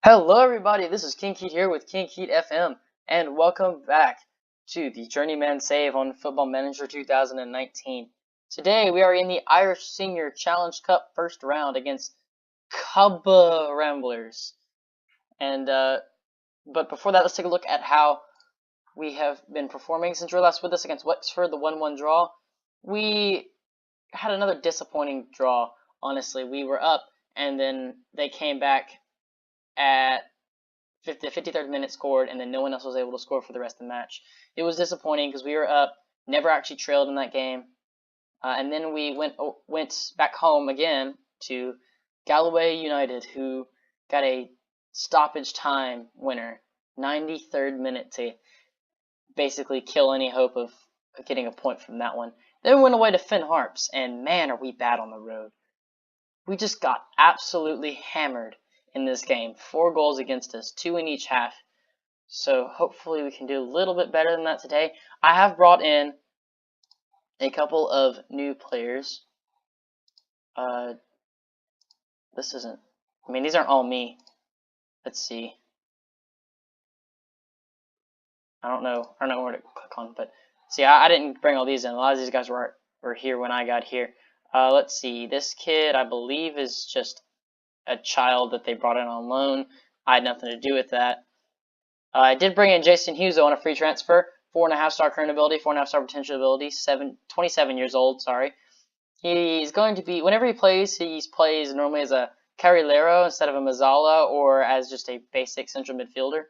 Hello everybody, this is King Keat here with King Keat FM, and welcome back to the Journeyman save on Football Manager 2019. Today we are in the Irish Senior Challenge Cup first round against Cubba Ramblers. But before that, let's take a look at how we have been performing since you were last with us against Wexford, the 1-1 draw. We had another disappointing draw, honestly. We were up, and then they came back at the 53rd minute, scored, and then no one else was able to score for the rest of the match. It was disappointing because we were up, never actually trailed in that game, and then we went back home again to Galloway United, who got a stoppage time winner, 93rd minute, to basically kill any hope of getting a point from that one. Then we went away to Finn Harps, and man, are we bad on the road. We just got absolutely hammered in this game. 4 goals against us, 2 in each half. So hopefully we can do a little bit better than that today. I have brought in a couple of new players. These aren't all me. Let's see. I don't know where to click on, but see, I didn't bring all these in. A lot of these guys were here when I got here. Let's see. This kid, I believe, is just a child that they brought in on loan. I had nothing to do with that. I did bring in Jason Hughes on a free transfer. 4.5-star current ability, 4.5-star potential ability, 27 years old, sorry. He's going to be, whenever he plays normally as a Carrilero instead of a Mazzala, or as just a basic central midfielder,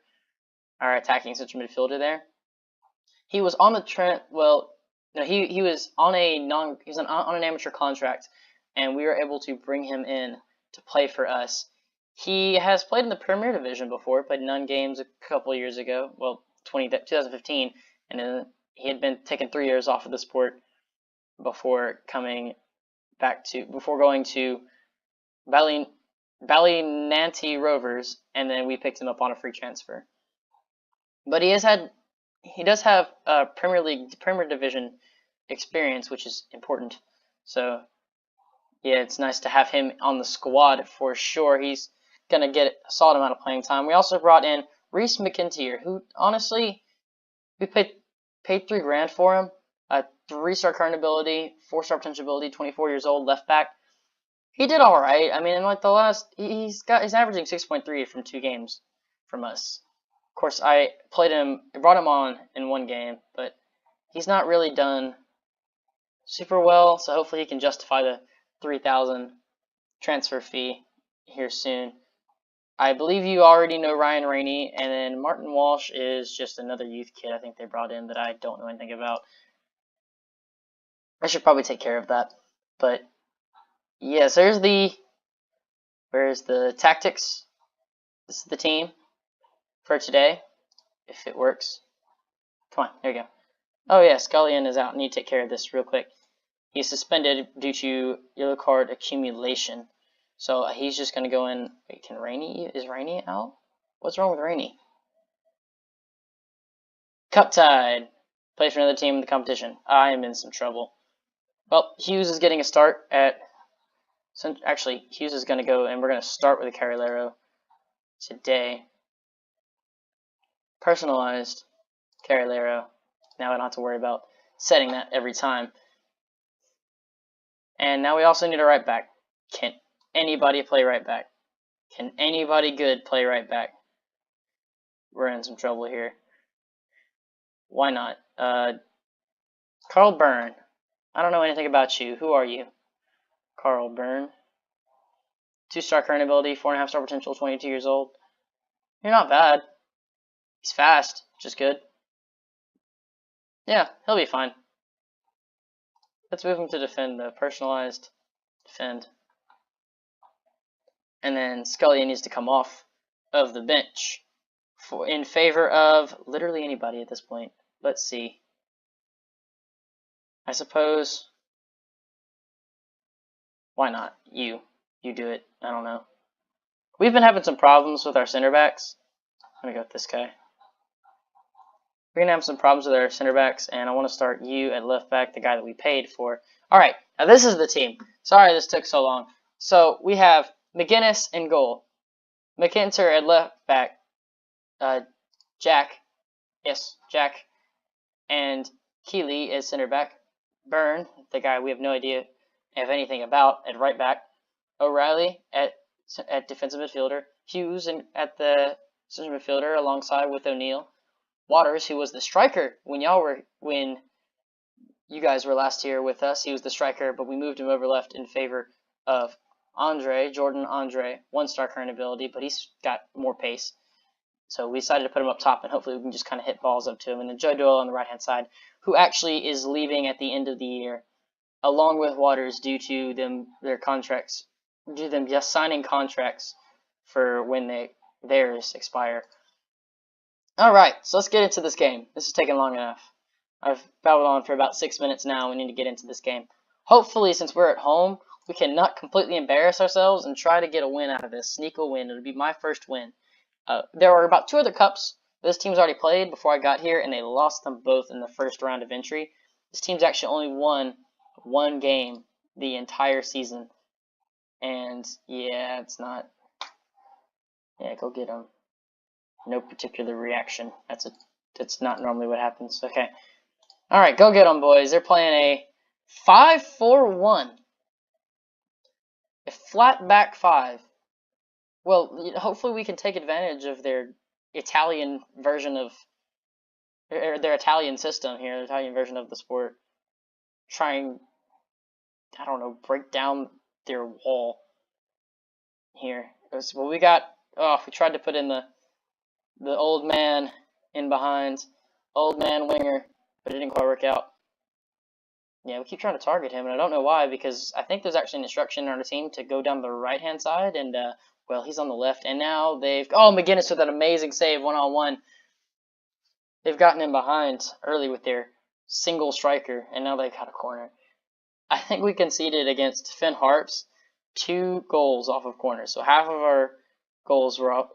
or attacking central midfielder there. He was on the he was on an amateur contract, and we were able to bring him in to play for us. He has played in the Premier Division before, played 9 games a couple years ago, 2015, and then he had been taking 3 years off of the sport before going to Ballynanty Rovers, and then we picked him up on a free transfer. But he does have Premier Division experience, which is important. So yeah, it's nice to have him on the squad for sure. He's gonna get a solid amount of playing time. We also brought in Reese McIntyre, who honestly we paid $3 grand for him. 3-star current ability, 4-star potential ability, 24 years old, left back. He did all right. I mean, he's averaging 6.3 from 2 games from us. Of course, I brought him on in 1 game, but he's not really done super well. So hopefully he can justify the $3,000 transfer fee here soon. I believe you already know Ryan Rainey, and then Martin Walsh is just another youth kid I think they brought in that I don't know anything about. I should probably take care of that. But yes, where's the tactics? This is the team for today, if it works. Come on, there you go. Oh yeah, Scullion is out. I need to take care of this real quick. He's suspended due to yellow card accumulation. So he's just going to go in. Wait, is Rainey out? What's wrong with Rainey? Cup tied. Plays for another team in the competition. I am in some trouble. Well, Hughes is getting a start at... Actually, Hughes is going to go, and we're going to start with a Carrilero today. Personalized Carrilero. Now I don't have to worry about setting that every time. And now we also need a right back. Can anybody play right back? Can anybody good play right back? We're in some trouble here. Why not? Carl Byrne. I don't know anything about you. Who are you? Carl Byrne. 2-star current ability, 4.5-star potential, 22 years old. You're not bad. He's fast, which is good. Yeah, he'll be fine. Let's move him to defend, though. Personalized defend. And then Scully needs to come off of the bench in favor of literally anybody at this point. Let's see. I suppose. Why not? You do it. I don't know. We've been having some problems with our center backs. I'm gonna go with this guy. We're going to have some problems with our center backs, and I want to start you at left back, the guy that we paid for. Alright, now this is the team. Sorry this took so long. So we have McGinnis in goal. McIntyre at left back. Jack. Yes, Jack. And Keeley is center back. Byrne, the guy we have no idea if anything about, at right back. O'Reilly at defensive midfielder. Hughes at the center midfielder alongside with O'Neal. Waters, who was the striker when you guys were last here with us. He was the striker, but we moved him over left in favor of Jordan Andre, 1-star current ability, but he's got more pace. So we decided to put him up top, and hopefully we can just kind of hit balls up to him. And then Joe Doyle on the right-hand side, who actually is leaving at the end of the year, along with Waters, due to them just signing contracts for when theirs expire. Alright, so let's get into this game. This is taking long enough. I've babbled on for about 6 minutes now. We need to get into this game. Hopefully, since we're at home, we can not completely embarrass ourselves and try to get a win out of this. Sneak a win. It'll be my first win. There are about 2 other cups this team's already played before I got here, and they lost them both in the first round of entry. This team's actually only won 1 game the entire season. And, yeah, it's not... Yeah, go get them. No particular reaction. That's not normally what happens. Okay. Alright, go get them, boys. They're playing a 5-4-1. A flat back 5. Well, hopefully we can take advantage of their Italian version of... their Italian system here, their Italian version of the sport. Trying, I don't know, break down their wall here. Well, we tried to put in the old man in behind. Old man winger, but it didn't quite work out. Yeah, we keep trying to target him, and I don't know why, because I think there's actually an instruction on our team to go down the right-hand side, and, well, he's on the left, and now McGinnis with an amazing save, one-on-one. They've gotten him behind early with their single striker, and now they've got a corner. I think we conceded against Finn Harps 2 goals off of corners, so half of our goals were off,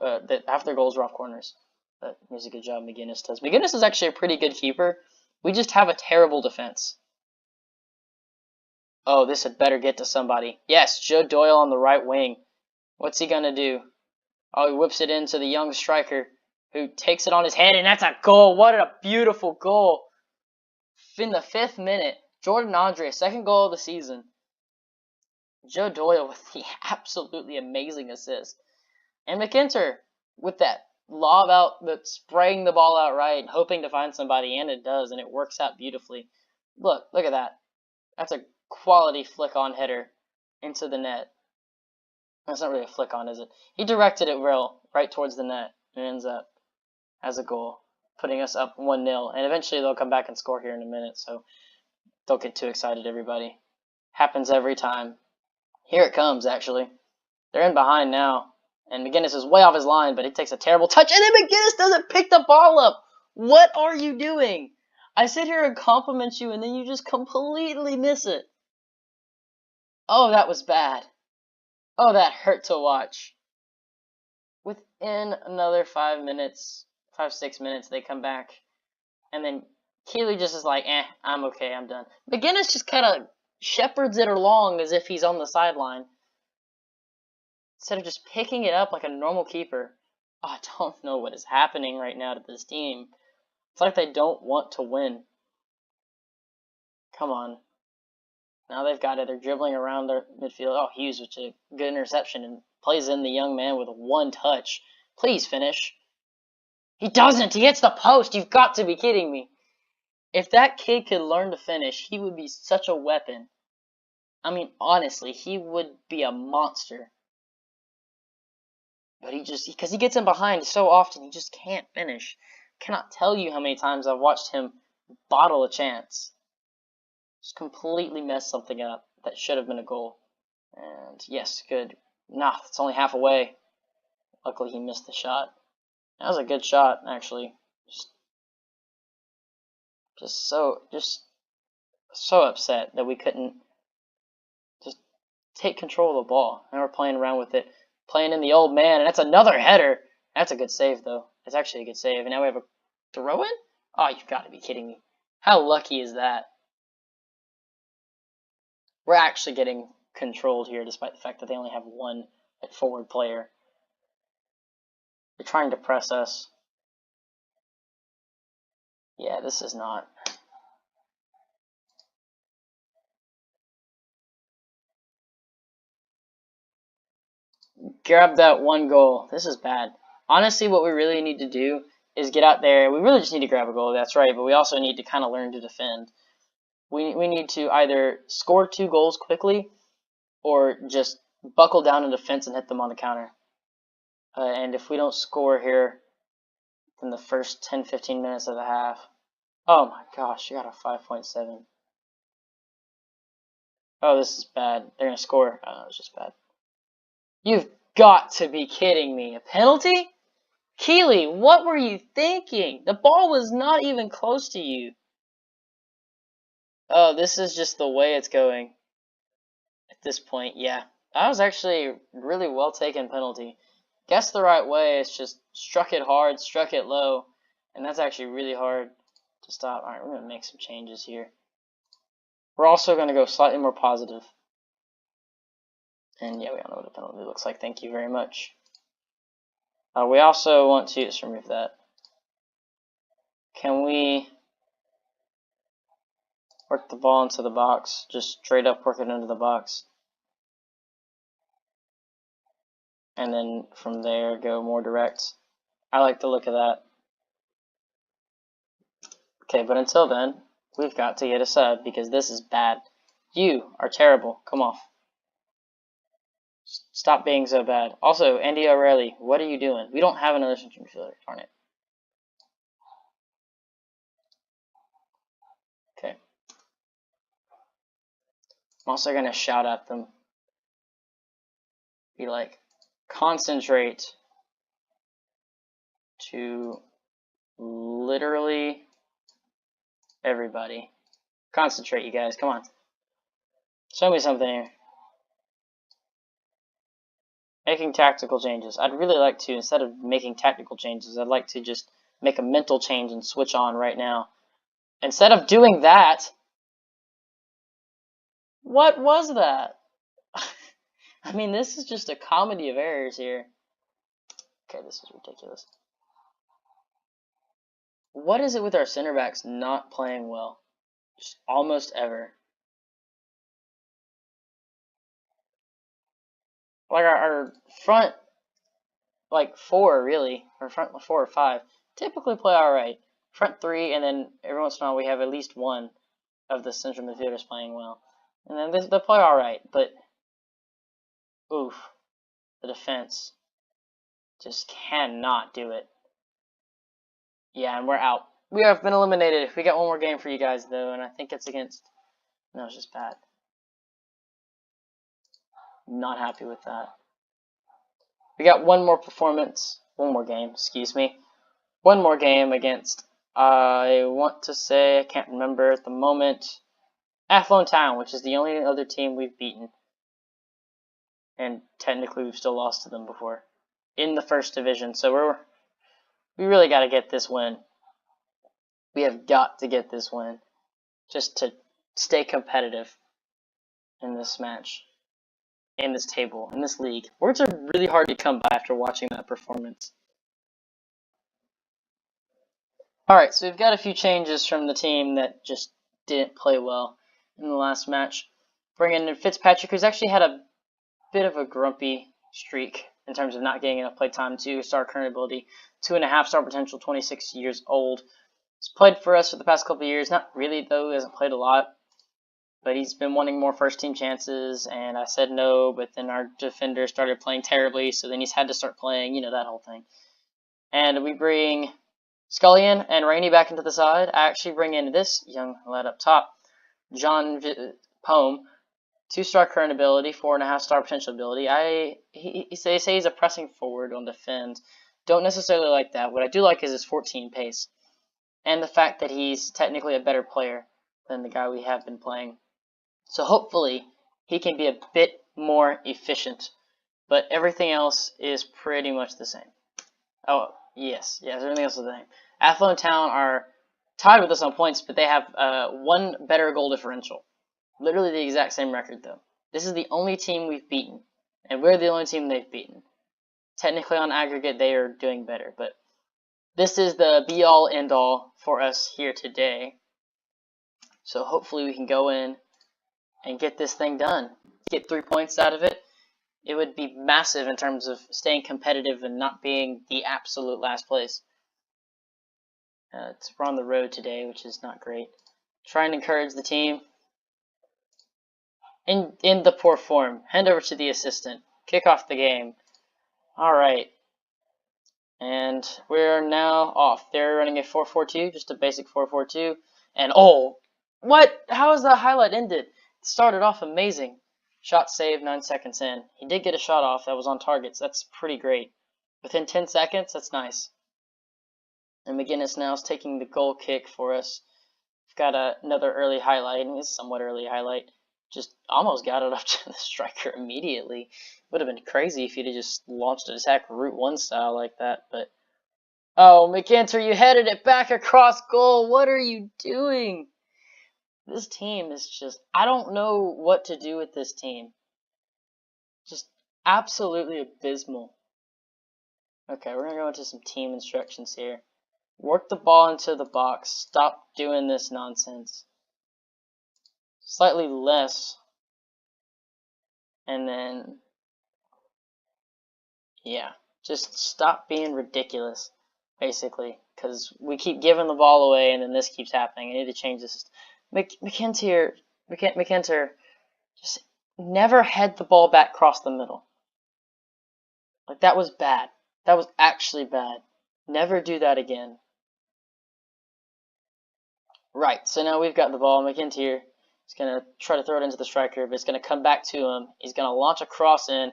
half their goals were off corners. But here's a good job McGinnis does. McGinnis is actually a pretty good keeper. We just have a terrible defense. Oh, this had better get to somebody. Yes, Joe Doyle on the right wing. What's he gonna do? Oh, he whips it into the young striker, who takes it on his head, and that's a goal. What a beautiful goal. In the 5th minute, Jordan Andre, 2nd goal of the season. Joe Doyle with the absolutely amazing assist. And McIntyre with that lob out, that's spraying the ball out right, hoping to find somebody, and it does, and it works out beautifully. Look at that. That's a quality flick-on header into the net. That's not really a flick-on, is it? He directed it well, right towards the net, and ends up as a goal, putting us up 1-0. And eventually they'll come back and score here in a minute, so don't get too excited, everybody. Happens every time. Here it comes, actually. They're in behind now. And McGinnis is way off his line, but he takes a terrible touch, and then McGinnis doesn't pick the ball up. What are you doing? I sit here and compliment you, and then you just completely miss it. Oh, that was bad. Oh, that hurt to watch. Within another 5 minutes, 5-6 minutes, they come back. And then Keeley just is like, I'm okay, I'm done. McGinnis just kind of shepherds it along as if he's on the sideline, instead of just picking it up like a normal keeper. Oh, I don't know what is happening right now to this team. It's like they don't want to win. Come on. Now they've got it. They're dribbling around their midfield. Oh, Hughes with a good interception and plays in the young man with 1 touch. Please finish. He doesn't. He hits the post. You've got to be kidding me. If that kid could learn to finish, he would be such a weapon. I mean, honestly, he would be a monster. But because he gets in behind so often, he just can't finish. Cannot tell you how many times I've watched him bottle a chance. Just completely mess something up that should have been a goal. And yes, good. Nah, it's only half away. Luckily, he missed the shot. That was a good shot, actually. Just so upset that we couldn't just take control of the ball. Now we're playing around with it. Playing in the old man, and that's another header. That's a good save, though. It's actually a good save. And now we have a throw-in? Oh, you've got to be kidding me. How lucky is that? We're actually getting controlled here, despite the fact that they only have 1 forward player. They're trying to press us. Yeah, this is not. Grab that one goal. This is bad. Honestly, what we really need to do is get out there. We really just need to grab a goal, that's right, but we also need to kind of learn to defend. We need to either score 2 goals quickly or just buckle down in defense and hit them on the counter. And if we don't score here in the first 10-15 minutes of the half, oh my gosh, you got a 5.7. Oh, this is bad. They're going to score. Oh, it's just bad. You've got to be kidding me. A penalty? Keeley, what were you thinking? The ball was not even close to you. Oh, this is just the way it's going at this point. Yeah, that was actually really well taken penalty. Guessed the right way. It's just struck it hard, struck it low, and that's actually really hard to stop. All right, we're going to make some changes here. We're also going to go slightly more positive. And yeah, we all know what a penalty looks like. Thank you very much. We also want to just remove that. Can we work the ball into the box? Just straight up work it into the box. And then from there, go more direct. I like the look of that. Okay, but until then, we've got to get a sub because this is bad. You are terrible. Come off. Stop being so bad. Also, Andy O'Reilly, what are you doing? We don't have another central midfielder. Darn it. Okay. I'm also going to shout at them. Be like, concentrate to literally everybody. Concentrate, you guys. Come on. Show me something here. Making tactical changes. I'd really like to, instead of making tactical changes, I'd like to just make a mental change and switch on right now. Instead of doing that, what was that? I mean, this is just a comedy of errors here. Okay, this is ridiculous. What is it with our center backs not playing well? Just almost ever. Like our front, like 4 really, or front 4 or 5, typically play alright. Front 3, and then every once in a while we have at least one of the central midfielders playing well. And then they play alright, but oof, the defense just cannot do it. Yeah, and we're out. We have been eliminated. We got one more game for you guys, though, and I think it's against... No, it's just bad. Not happy with that. We got one more performance. One more game, excuse me. One more game against... I want to say, I can't remember at the moment, Athlone Town, which is the only other team we've beaten. And technically we've still lost to them before. In the first division, so we really got to get this win. We have got to get this win just to stay competitive in this match, in this table, in this league. Words are really hard to come by after watching that performance. Alright, so we've got a few changes from the team that just didn't play well in the last match. Bringing in Fitzpatrick, who's actually had a bit of a grumpy streak in terms of not getting enough play time. 2-star current ability, 2.5-star potential, 26 years old. He's played for us for the past couple of years. Not really, though. He hasn't played a lot. But he's been wanting more first-team chances, and I said no, but then our defender started playing terribly, so then he's had to start playing, you know, that whole thing. And we bring Scullion and Rainey back into the side. I actually bring in this young lad up top, John Poem. 2-star current ability, 4.5-star potential ability. They say he's a pressing forward on defend. Don't necessarily like that. What I do like is his 14 pace. And the fact that he's technically a better player than the guy we have been playing. So hopefully he can be a bit more efficient. But everything else is pretty much the same. Oh, yes, everything else is the same. Athlone Town are tied with us on points, but they have one better goal differential. Literally the exact same record, though. This is the only team we've beaten, and we're the only team they've beaten. technically on aggregate they are doing better, but this is the be-all, end-all for us here today. So hopefully we can go in and get this thing done. Get 3 points out of it. It would be massive in terms of staying competitive and not being the absolute last place. We're on the road today, which is not great. Trying to encourage the team. In the poor form. Hand over to the assistant. Kick off the game. Alright. And we're now off. They're running a 4-4-2, just a basic 4-4-2. And oh, what? How is that highlight ended? It started off amazing. Shot saved 9 seconds in. He did get a shot off that was on targets. That's pretty great. Within 10 seconds, that's nice. And McGinnis now is taking the goal kick for us. We've got another early highlight, and it's a somewhat early highlight. Just almost got it up to the striker immediately. Would have been crazy if he'd have just launched an attack Route 1 style like that. But oh, McIntyre, you headed it back across goal. What are you doing? This team is just, I don't know what to do with this team. Just absolutely abysmal. Okay, we're going to go into some team instructions here. Work the ball into the box. Stop doing this nonsense. Slightly less. And then, yeah, just stop being ridiculous, basically. Because we keep giving the ball away and then this keeps happening. I need to change this. McIntyre, just never head the ball back across the middle. Like, that was bad. That was actually bad. Never do that again. Right, so now we've got the ball. McIntyre is going to try to throw it into the striker, but it's going to come back to him. He's going to launch a cross in.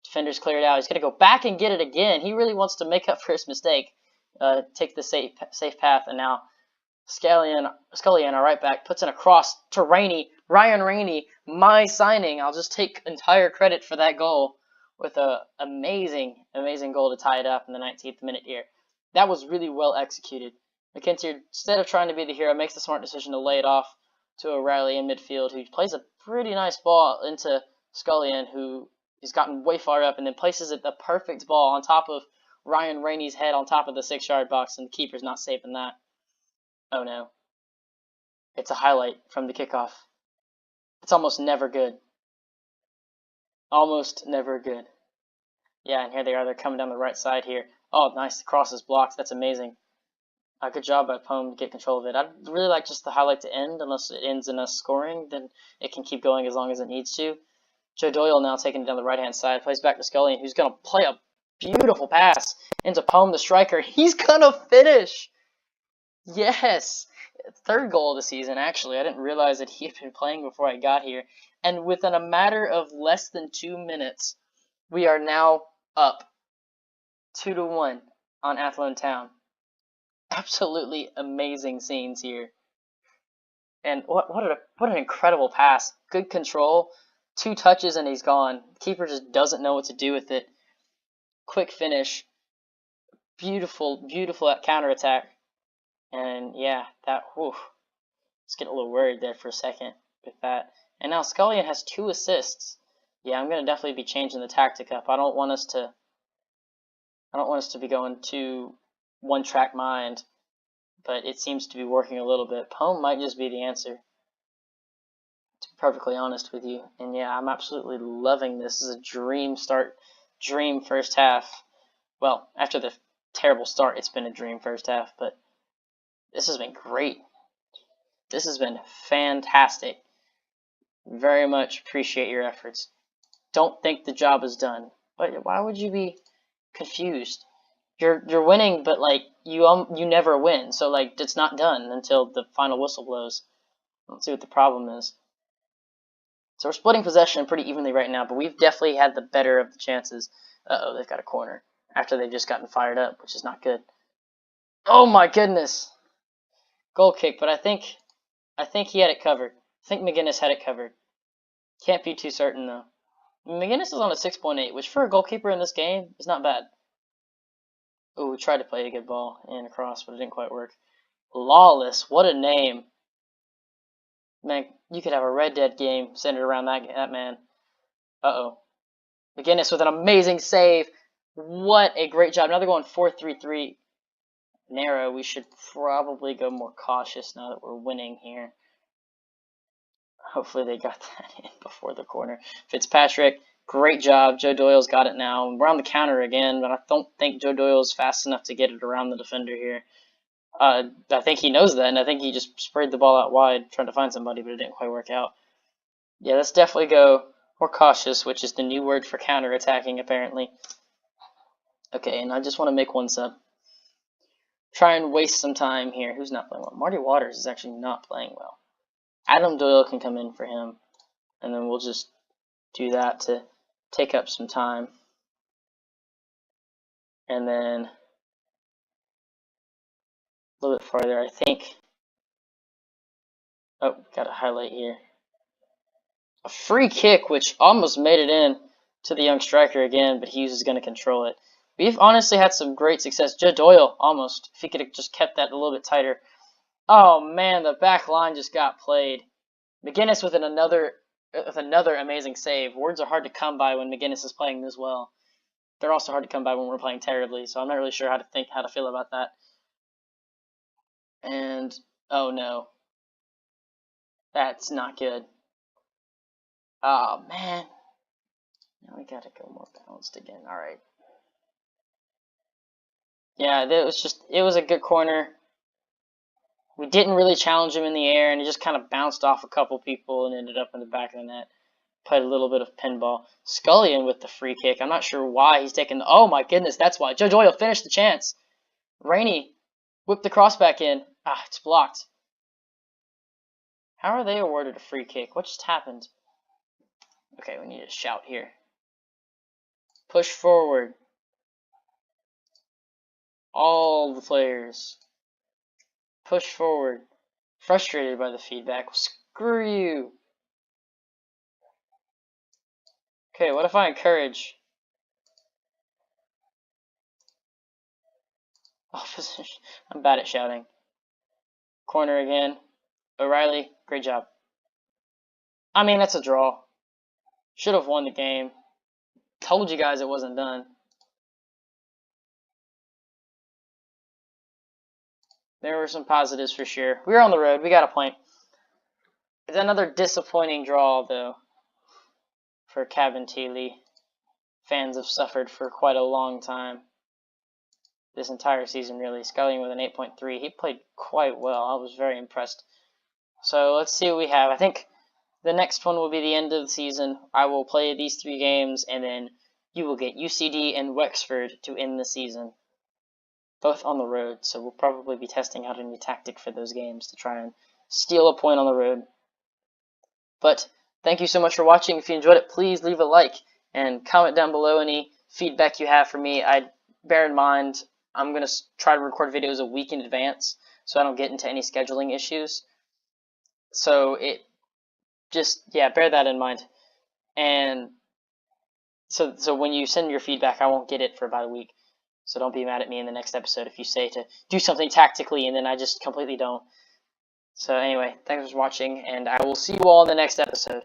Defender's cleared out. He's going to go back and get it again. He really wants to make up for his mistake. Take the safe path, and now Scullion, our right back, puts in a cross to Ryan Rainey, my signing. I'll just take entire credit for that goal with an amazing goal to tie it up in the 19th minute here. That was really well executed. McIntyre, instead of trying to be the hero, makes the smart decision to lay it off to O'Reilly in midfield, who plays a pretty nice ball into Scullion, who has gotten way far up, and then places it the perfect ball on top of Ryan Rainey's head on top of the 6-yard box, and the keeper's not saving that. Oh no. It's a highlight from the kickoff. It's almost never good. Almost never good. Yeah, and here they are. They're coming down the right side here. Oh, nice. The cross is blocked. That's amazing. Good job by Poem to get control of it. I'd really like just the highlight to end. Unless it ends in us scoring, then it can keep going as long as it needs to. Joe Doyle now taking it down the right-hand side. Plays back to Scullion, who's going to play a beautiful pass into Poem, the striker. He's going to finish! Yes! Third goal of the season, actually. I didn't realize that he had been playing before I got here. And within a matter of less than 2 minutes, we are now up 2-1 on Athlone Town. Absolutely amazing scenes here. And what an incredible pass. Good control. 2 touches and he's gone. Keeper just doesn't know what to do with it. Quick finish. Beautiful counterattack. And yeah, let's get a little worried there for a second with that. And now Scullion has 2 assists. Yeah, I'm going to definitely be changing the tactic up. I don't want us to be going too one-track mind, but it seems to be working a little bit. Poem might just be the answer, to be perfectly honest with you. And yeah, I'm absolutely loving this. This is a dream first half. Well, after the terrible start, it's been a dream first half, but this has been great. This has been fantastic. Very much appreciate your efforts. Don't think the job is done. But why would you be confused? You're winning, but like you never win. So like it's not done until the final whistle blows. Let's see what the problem is. So we're splitting possession pretty evenly right now, but we've definitely had the better of the chances. Uh-oh, they've got a corner after they've just gotten fired up, which is not good. Oh my goodness. Goal kick, but I think he had it covered. I think McGinnis had it covered. Can't be too certain though. McGinnis is on a 6.8, which for a goalkeeper in this game is not bad. Oh, we tried to play a good ball and across, but it didn't quite work. Lawless, what a name. Man, you could have a Red Dead game centered around that man. Uh-oh. McGinnis with an amazing save. What a great job. Now they're going 4-3-3 narrow. We should probably go more cautious now that we're winning here. Hopefully they got that in before the corner. Fitzpatrick, great job. Joe Doyle's got it now. We're on the counter again, but I don't think Joe Doyle's fast enough to get it around the defender here. I think he knows that, and I think he just sprayed the ball out wide trying to find somebody, but it didn't quite work out. Yeah, let's definitely go more cautious, which is the new word for counter-attacking, apparently. Okay, and I just want to make one sub. Try and waste some time here. Who's not playing well? Marty Waters is actually not playing well. Adam Doyle can come in for him, and then we'll just do that to take up some time. And then a little bit farther, I think. Oh, got a highlight here. A free kick, which almost made it in to the young striker again, but Hughes is going to control it. We've honestly had some great success. Joe Doyle, almost. If he could have just kept that a little bit tighter. Oh, man, the back line just got played. McGinnis with another amazing save. Words are hard to come by when McGinnis is playing this well. They're also hard to come by when we're playing terribly, so I'm not really sure how to feel about that. And, oh no. That's not good. Oh, man. Now we gotta go more balanced again. Alright. Yeah, it was a good corner. We didn't really challenge him in the air, and he just kind of bounced off a couple people and ended up in the back of the net. Played a little bit of pinball. Scullion with the free kick. I'm not sure why he's taking oh my goodness, that's why. Joe Doyle finished the chance. Rainey whipped the cross back in. Ah, it's blocked. How are they awarded a free kick? What just happened? Okay, we need to shout here. Push forward. All the players. Push forward. Frustrated by the feedback. Screw you. Okay, what if I encourage? Opposition. I'm bad at shouting. Corner again. O'Reilly, great job. I mean, that's a draw. Should have won the game. Told you guys it wasn't done. There were some positives for sure. We were on the road. We got a point. It's another disappointing draw, though, for Cabinteely. Fans have suffered for quite a long time. This entire season, really. Scullion with an 8.3. He played quite well. I was very impressed. So let's see what we have. I think the next one will be the end of the season. I will play these 3 games, and then you will get UCD and Wexford to end the season. Both on the road, so we'll probably be testing out a new tactic for those games to try and steal a point on the road. But thank you so much for watching. If you enjoyed it, please leave a like and comment down below any feedback you have for me. Bear in mind, I'm going to try to record videos a week in advance so I don't get into any scheduling issues. So bear that in mind. And so when you send your feedback, I won't get it for about a week. So don't be mad at me in the next episode if you say to do something tactically and then I just completely don't. So anyway, thanks for watching, and I will see you all in the next episode.